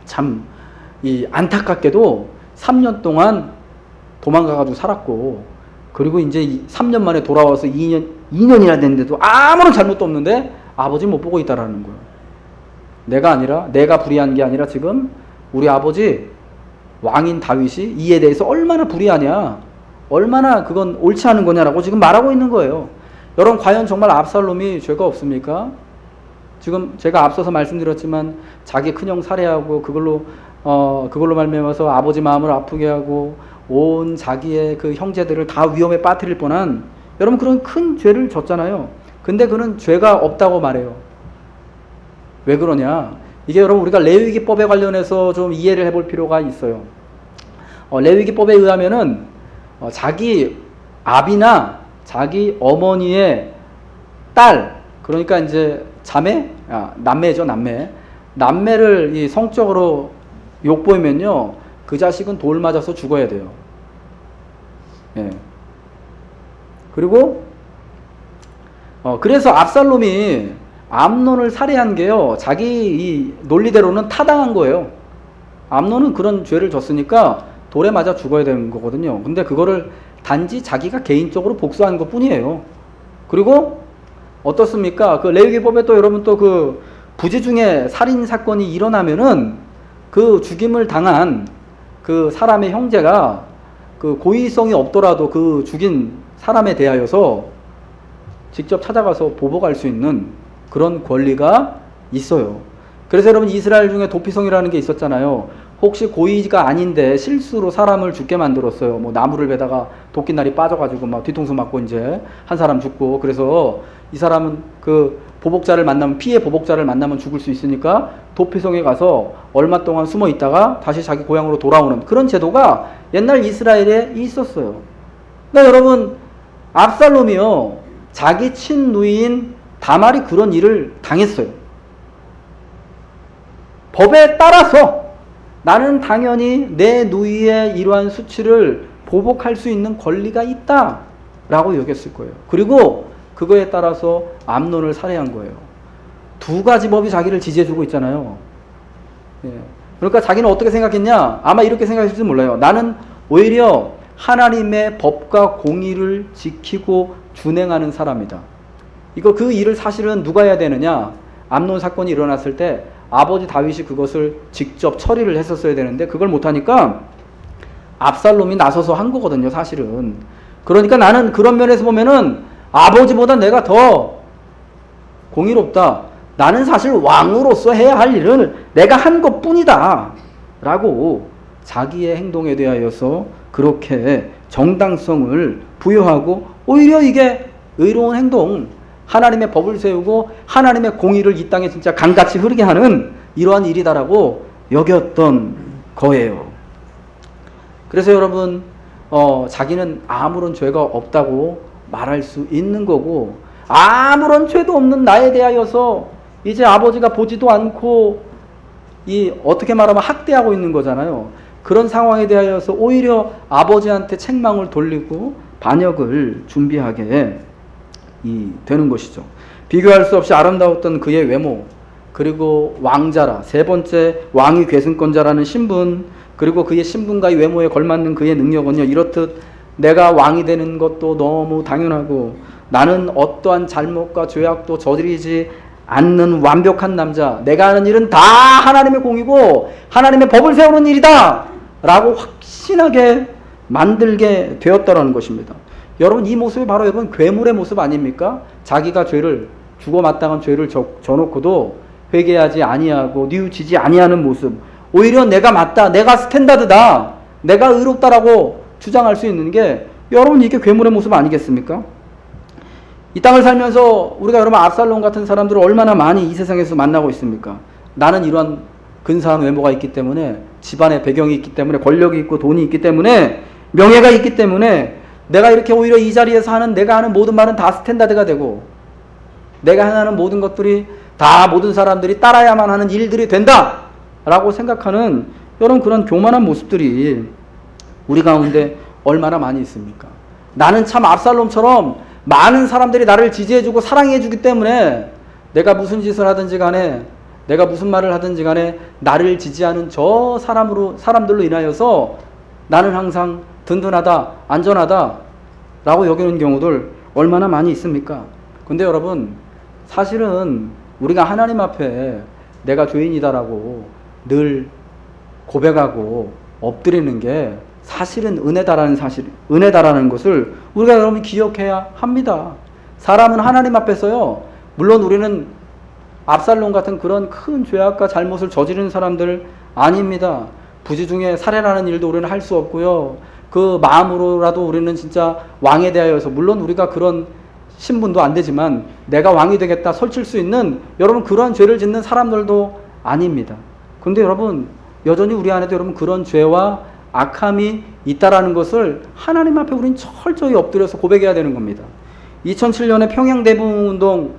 참 이 안타깝게도 3년 동안 도망가가지고 살았고, 그리고 이제 3년 만에 돌아와서 2년이나 됐는데도 아무런 잘못도 없는데 아버지 못 보고 있다라는 거예요. 내가 불의한 게 아니라 지금 우리 아버지 왕인 다윗이 이에 대해서 얼마나 불의하냐, 얼마나 그건 옳지 않은 거냐라고 지금 말하고 있는 거예요. 여러분 과연 정말 압살롬이 죄가 없습니까? 지금 제가 앞서서 말씀드렸지만 자기 큰형 살해하고 그걸로 말미암아서 아버지 마음을 아프게 하고 온 자기의 그 형제들을 다 위험에 빠뜨릴 뻔한 여러분 그런 큰 죄를 졌잖아요. 근데 그는 죄가 없다고 말해요. 왜 그러냐? 이게 여러분 우리가 레위기법에 관련해서 좀 이해를 해볼 필요가 있어요. 레위기법에 의하면은 자기 아비나 자기 어머니의 딸, 그러니까 이제 남매죠, 남매를 이 성적으로 욕보이면요, 그 자식은 돌 맞아서 죽어야 돼요. 예. 그리고 그래서 압살롬이 암논을 살해한 게요, 자기 이 논리대로는 타당한 거예요. 암논은 그런 죄를 졌으니까 돌에 맞아 죽어야 되는 거거든요. 근데 그거를 단지 자기가 개인적으로 복수한 것 뿐이에요. 그리고 어떻습니까? 그 레위기법에 또 여러분 또 그 부지 중에 살인 사건이 일어나면은 그 죽임을 당한 그 사람의 형제가 그 고의성이 없더라도 그 죽인 사람에 대하여서 직접 찾아가서 보복할 수 있는 그런 권리가 있어요. 그래서 여러분 이스라엘 중에 도피성이라는 게 있었잖아요. 혹시 고의가 아닌데 실수로 사람을 죽게 만들었어요. 뭐 나무를 베다가 도끼날이 빠져가지고 막 뒤통수 맞고 이제 한 사람 죽고, 그래서 이 사람은 그 피해 보복자를 만나면 죽을 수 있으니까 도피성에 가서 얼마 동안 숨어 있다가 다시 자기 고향으로 돌아오는 그런 제도가 옛날 이스라엘에 있었어요. 그러니까 여러분 압살롬이요, 자기 친누이인 다말이 그런 일을 당했어요. 법에 따라서 나는 당연히 내 누이의 이러한 수치를 보복할 수 있는 권리가 있다 라고 여겼을 거예요. 그리고 그거에 따라서 암논을 살해한 거예요. 두 가지 법이 자기를 지지해주고 있잖아요. 예. 그러니까 자기는 어떻게 생각했냐? 아마 이렇게 생각했을지 몰라요. 나는 오히려 하나님의 법과 공의를 지키고 준행하는 사람이다. 그 일을 사실은 누가 해야 되느냐? 암논 사건이 일어났을 때 아버지 다윗이 그것을 직접 처리를 했었어야 되는데 그걸 못하니까 압살롬이 나서서 한 거거든요, 사실은. 그러니까 나는 그런 면에서 보면은 아버지보다 내가 더 공의롭다. 나는 사실 왕으로서 해야 할 일을 내가 한 것뿐이다 라고 자기의 행동에 대하여서 그렇게 정당성을 부여하고, 오히려 이게 의로운 행동, 하나님의 법을 세우고 하나님의 공의를 이 땅에 진짜 강같이 흐르게 하는 이러한 일이다라고 여겼던 거예요. 그래서 여러분 자기는 아무런 죄가 없다고 말할 수 있는 거고, 아무런 죄도 없는 나에 대하여서 이제 아버지가 보지도 않고 어떻게 말하면 학대하고 있는 거잖아요. 그런 상황에 대하여서 오히려 아버지한테 책망을 돌리고 반역을 준비하게 되는 것이죠. 비교할 수 없이 아름다웠던 그의 외모, 그리고 왕자라, 세 번째 왕위 계승권자라는 신분, 그리고 그의 신분과 외모에 걸맞는 그의 능력은요, 이렇듯 내가 왕이 되는 것도 너무 당연하고 나는 어떠한 잘못과 죄악도 저지르지 않는 완벽한 남자, 내가 하는 일은 다 하나님의 공이고 하나님의 법을 세우는 일이다 라고 확신하게 만들게 되었다는 것입니다. 여러분 이 모습이 바로 여러분 괴물의 모습 아닙니까? 자기가 죽어 마땅한 죄를 져놓고도 회개하지 아니하고 뉘우치지 아니하는 모습, 오히려 내가 맞다, 내가 스탠다드다, 내가 의롭다라고 주장할 수 있는 게 여러분 이게 괴물의 모습 아니겠습니까? 이 땅을 살면서 우리가 여러분 압살롬 같은 사람들을 얼마나 많이 이 세상에서 만나고 있습니까? 나는 이러한 근사한 외모가 있기 때문에, 집안의 배경이 있기 때문에, 권력이 있고 돈이 있기 때문에, 명예가 있기 때문에 내가 이렇게 오히려 이 자리에서 하는 내가 하는 모든 말은 다 스탠다드가 되고, 내가 하는 모든 것들이 다 모든 사람들이 따라야만 하는 일들이 된다 라고 생각하는 여러분 그런 교만한 모습들이 우리 가운데 얼마나 많이 있습니까? 나는 참 압살롬처럼 많은 사람들이 나를 지지해주고 사랑해주기 때문에 내가 무슨 짓을 하든지 간에, 내가 무슨 말을 하든지 간에 나를 지지하는 저 사람들로 인하여서 나는 항상 든든하다, 안전하다 라고 여기는 경우들 얼마나 많이 있습니까? 근데 여러분, 사실은 우리가 하나님 앞에 내가 죄인이다라고 늘 고백하고 엎드리는 게 사실은 은혜다라는 것을 우리가 여러분 기억해야 합니다. 사람은 하나님 앞에서요, 물론 우리는 압살롬 같은 그런 큰 죄악과 잘못을 저지른 사람들 아닙니다. 부지 중에 살해라는 일도 우리는 할 수 없고요. 그 마음으로라도 우리는 진짜 왕에 대하여서, 물론 우리가 그런 신분도 안 되지만 내가 왕이 되겠다 설칠 수 있는 여러분 그러한 죄를 짓는 사람들도 아닙니다. 근데 여러분 여전히 우리 안에도 여러분 그런 죄와 악함이 있다라는 것을 하나님 앞에 우리는 철저히 엎드려서 고백해야 되는 겁니다. 2007년에 평양대부운동,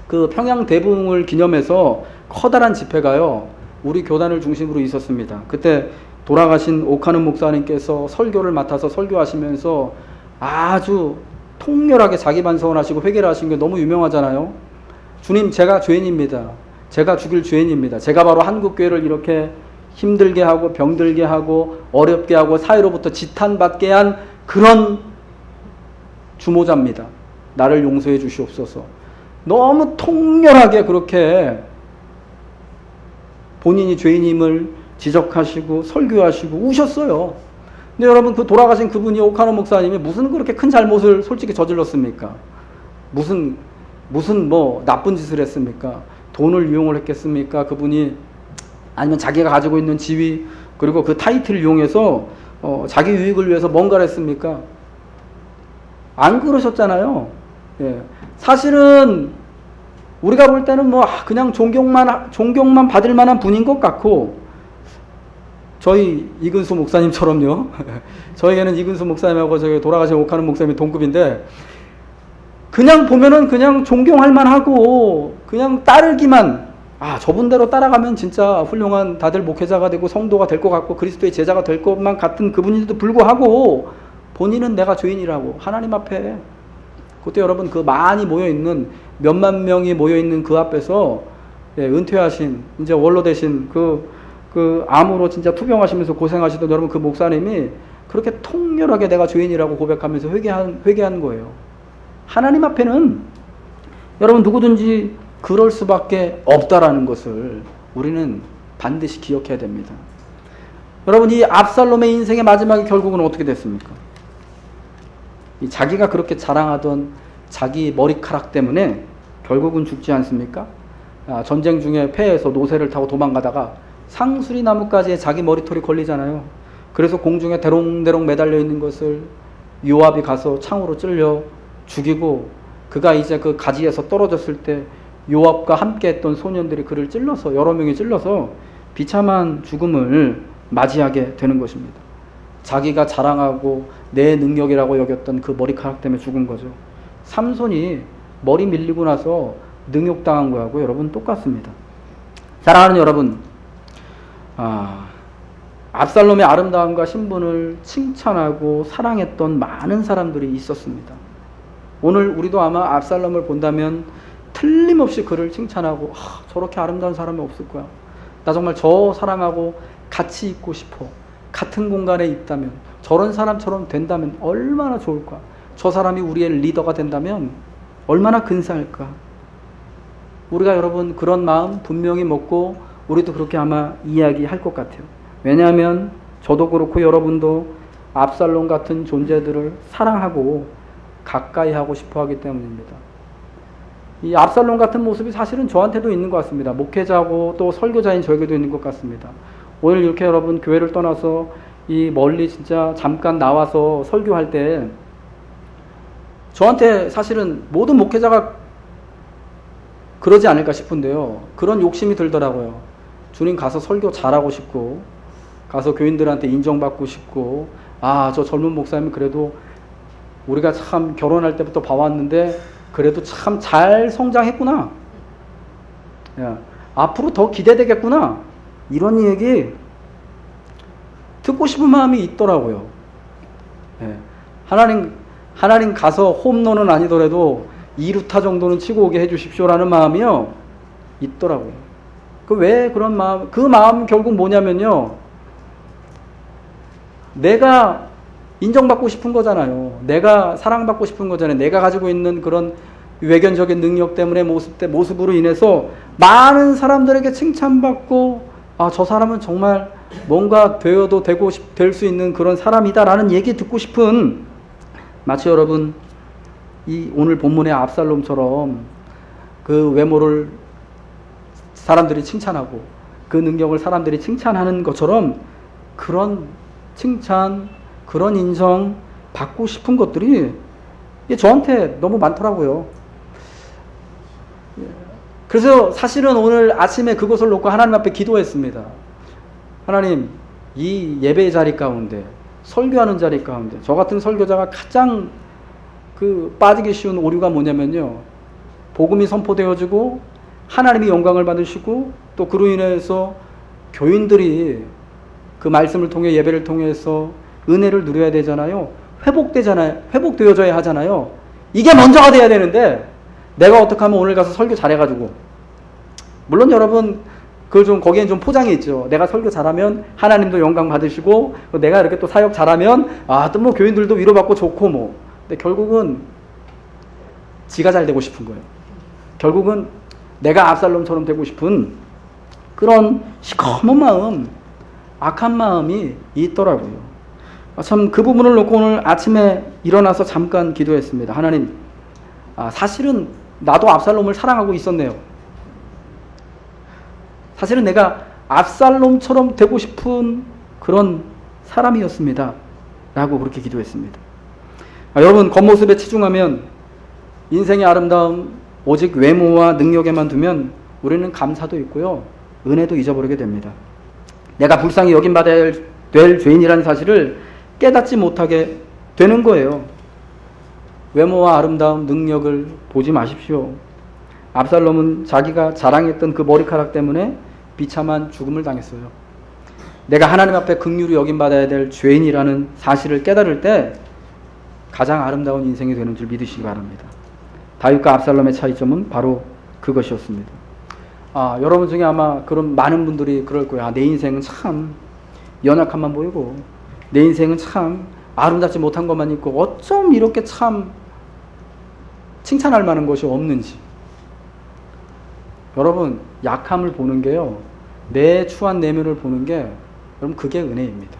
그 평양대부응을 기념해서 커다란 집회가요, 우리 교단을 중심으로 있었습니다. 그때 돌아가신 오카는 목사님께서 설교를 맡아서 설교하시면서 아주 통렬하게 자기 반성을 하시고 회개를 하신 게 너무 유명하잖아요. 주님, 제가 죄인입니다. 제가 죽일 죄인입니다. 제가 바로 한국교회를 이렇게 힘들게 하고 병들게 하고 어렵게 하고 사회로부터 지탄받게 한 그런 주모자입니다. 나를 용서해 주시옵소서. 너무 통렬하게 그렇게 본인이 죄인임을 지적하시고 설교하시고 우셨어요. 근데 여러분 그 돌아가신 그분이 오카노 목사님이 무슨 그렇게 큰 잘못을 솔직히 저질렀습니까? 무슨 뭐 나쁜 짓을 했습니까? 돈을 이용을 했겠습니까? 그분이 아니면 자기가 가지고 있는 지위 그리고 그 타이틀을 이용해서 자기 유익을 위해서 뭔가를 했습니까? 안 그러셨잖아요. 예. 사실은 우리가 볼 때는 뭐 그냥 존경만 받을 만한 분인 것 같고, 저희 이근수 목사님처럼요. 저에게는 이근수 목사님하고 저희 돌아가신 오카는 목사님이 동급인데, 그냥 보면은 그냥 존경할 만하고 그냥 따르기만, 저분대로 따라가면 진짜 훌륭한 다들 목회자가 되고 성도가 될 것 같고 그리스도의 제자가 될 것만 같은 그분인데도 불구하고 본인은 내가 죄인이라고 하나님 앞에, 그때 여러분 그 많이 모여있는 몇만 명이 모여있는 그 앞에서 은퇴하신 이제 원로 되신 그 암으로 진짜 투병하시면서 고생하시던 여러분 그 목사님이 그렇게 통렬하게 내가 죄인이라고 고백하면서 회개한 거예요. 하나님 앞에는 여러분 누구든지 그럴 수밖에 없다라는 것을 우리는 반드시 기억해야 됩니다. 여러분 이 압살롬의 인생의 마지막에 결국은 어떻게 됐습니까? 이 자기가 그렇게 자랑하던 자기 머리카락 때문에 결국은 죽지 않습니까? 전쟁 중에 패해서 노새를 타고 도망가다가 상수리 나무까지에 자기 머리털이 걸리잖아요. 그래서 공중에 대롱대롱 매달려 있는 것을 요압이 가서 창으로 찔려 죽이고, 그가 이제 그 가지에서 떨어졌을 때 요압과 함께 했던 소년들이 그를 찔러서, 여러 명이 찔러서 비참한 죽음을 맞이하게 되는 것입니다. 자기가 자랑하고 내 능력이라고 여겼던 그 머리카락 때문에 죽은 거죠. 삼손이 머리 밀리고 나서 능욕당한 거하고 여러분 똑같습니다. 사랑하는 여러분, 압살롬의 아름다움과 신분을 칭찬하고 사랑했던 많은 사람들이 있었습니다. 오늘 우리도 아마 압살롬을 본다면 틀림없이 그를 칭찬하고 저렇게 아름다운 사람이 없을 거야. 나 정말 저 사람하고 같이 있고 싶어. 같은 공간에 있다면, 저런 사람처럼 된다면 얼마나 좋을까. 저 사람이 우리의 리더가 된다면 얼마나 근사할까. 우리가 여러분 그런 마음 분명히 먹고 우리도 그렇게 아마 이야기할 것 같아요. 왜냐하면 저도 그렇고 여러분도 압살롬 같은 존재들을 사랑하고 가까이 하고 싶어 하기 때문입니다. 이 압살롬 같은 모습이 사실은 저한테도 있는 것 같습니다. 목회자고 또 설교자인 저에게도 있는 것 같습니다. 오늘 이렇게 여러분 교회를 떠나서 이 멀리 진짜 잠깐 나와서 설교할 때 저한테 사실은 모든 목회자가 그러지 않을까 싶은데요. 그런 욕심이 들더라고요. 주님 가서 설교 잘하고 싶고, 가서 교인들한테 인정받고 싶고, 저 젊은 목사님 그래도 우리가 참 결혼할 때부터 봐왔는데 그래도 참 잘 성장했구나. 야, 앞으로 더 기대되겠구나. 이런 얘기 듣고 싶은 마음이 있더라고요. 예. 하나님 가서 홈런은 아니더라도 2루타 정도는 치고 오게 해주십시오라는 마음이요 있더라고요. 왜 그런 마음? 그 마음 결국 뭐냐면요, 내가 인정받고 싶은 거잖아요. 내가 사랑받고 싶은 거잖아요. 내가 가지고 있는 그런 외견적인 능력 때문에 모습으로 인해서 많은 사람들에게 칭찬받고, 저 사람은 정말 뭔가 되어도 될 수 있는 그런 사람이다라는 얘기 듣고 싶은, 마치 여러분 이 오늘 본문의 압살롬처럼 그 외모를 사람들이 칭찬하고 그 능력을 사람들이 칭찬하는 것처럼 그런 칭찬, 그런 인정 받고 싶은 것들이 저한테 너무 많더라고요. 그래서 사실은 오늘 아침에 그것을 놓고 하나님 앞에 기도했습니다. 하나님, 이 예배의 자리 가운데, 설교하는 자리 가운데 저 같은 설교자가 가장 빠지기 쉬운 오류가 뭐냐면요, 복음이 선포되어지고 하나님이 영광을 받으시고 또 그로 인해서 교인들이 그 말씀을 통해 예배를 통해서 은혜를 누려야 되잖아요. 회복되어져야 하잖아요. 이게 먼저가 돼야 되는데 내가 어떻게 하면 오늘 가서 설교 잘해가지고, 물론 여러분 거기엔 좀 포장이 있죠. 내가 설교 잘하면 하나님도 영광 받으시고 내가 이렇게 또 사역 잘하면 또 뭐 교인들도 위로받고 좋고 뭐. 근데 결국은 지가 잘 되고 싶은 거예요. 결국은 내가 압살롬처럼 되고 싶은 그런 시커먼 마음, 악한 마음이 있더라고요. 참 그 부분을 놓고 오늘 아침에 일어나서 잠깐 기도했습니다. 하나님, 사실은 나도 압살롬을 사랑하고 있었네요. 사실은 내가 압살롬처럼 되고 싶은 그런 사람이었습니다. 라고 그렇게 기도했습니다. 여러분, 겉모습에 치중하면 인생의 아름다움 오직 외모와 능력에만 두면 우리는 감사도 있고요, 은혜도 잊어버리게 됩니다. 내가 불쌍히 여김받아야 될 죄인이라는 사실을 깨닫지 못하게 되는 거예요. 외모와 아름다움, 능력을 보지 마십시오. 압살롬은 자기가 자랑했던 그 머리카락 때문에 비참한 죽음을 당했어요. 내가 하나님 앞에 긍휼히 여김받아야 될 죄인이라는 사실을 깨달을 때 가장 아름다운 인생이 되는 줄 믿으시기 바랍니다. 다윗과 압살롬의 차이점은 바로 그것이었습니다. 여러분 중에 아마 그런 많은 분들이 그럴 거예요. 내 인생은 참 연약함만 보이고 내 인생은 참 아름답지 못한 것만 있고 어쩜 이렇게 참 칭찬할 만한 것이 없는지. 여러분, 약함을 보는 게요, 내 추한 내면을 보는 게, 여러분, 그게 은혜입니다.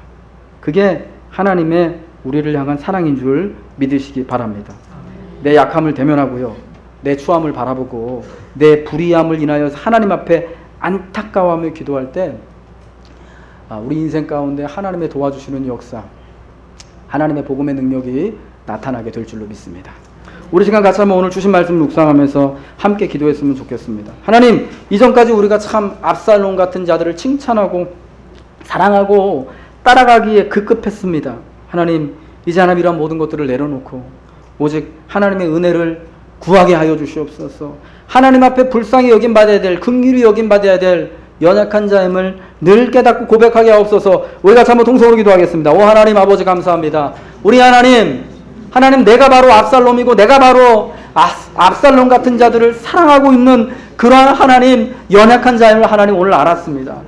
그게 하나님의 우리를 향한 사랑인 줄 믿으시기 바랍니다. 내 약함을 대면하고요, 내 추함을 바라보고 내 불의함을 인하여 하나님 앞에 안타까워하며 기도할 때 우리 인생 가운데 하나님의 도와주시는 역사, 하나님의 복음의 능력이 나타나게 될 줄로 믿습니다. 우리 시간 같이 한번 오늘 주신 말씀 묵상하면서 함께 기도했으면 좋겠습니다. 하나님, 이전까지 우리가 참 압살롬 같은 자들을 칭찬하고 사랑하고 따라가기에 급급했습니다. 하나님, 이제 하나님 이런 모든 것들을 내려놓고 오직 하나님의 은혜를 구하게 하여 주시옵소서. 하나님 앞에 불쌍히 여김받아야 될, 긍휼히 여김받아야 될 연약한 자임을 늘 깨닫고 고백하게 하옵소서. 우리가 한번 동성으로 기도하겠습니다. 오 하나님 아버지, 감사합니다. 우리 하나님, 내가 바로 압살롬이고 내가 바로 압살롬 같은 자들을 사랑하고 있는 그러한 하나님, 연약한 자임을 하나님 오늘 알았습니다.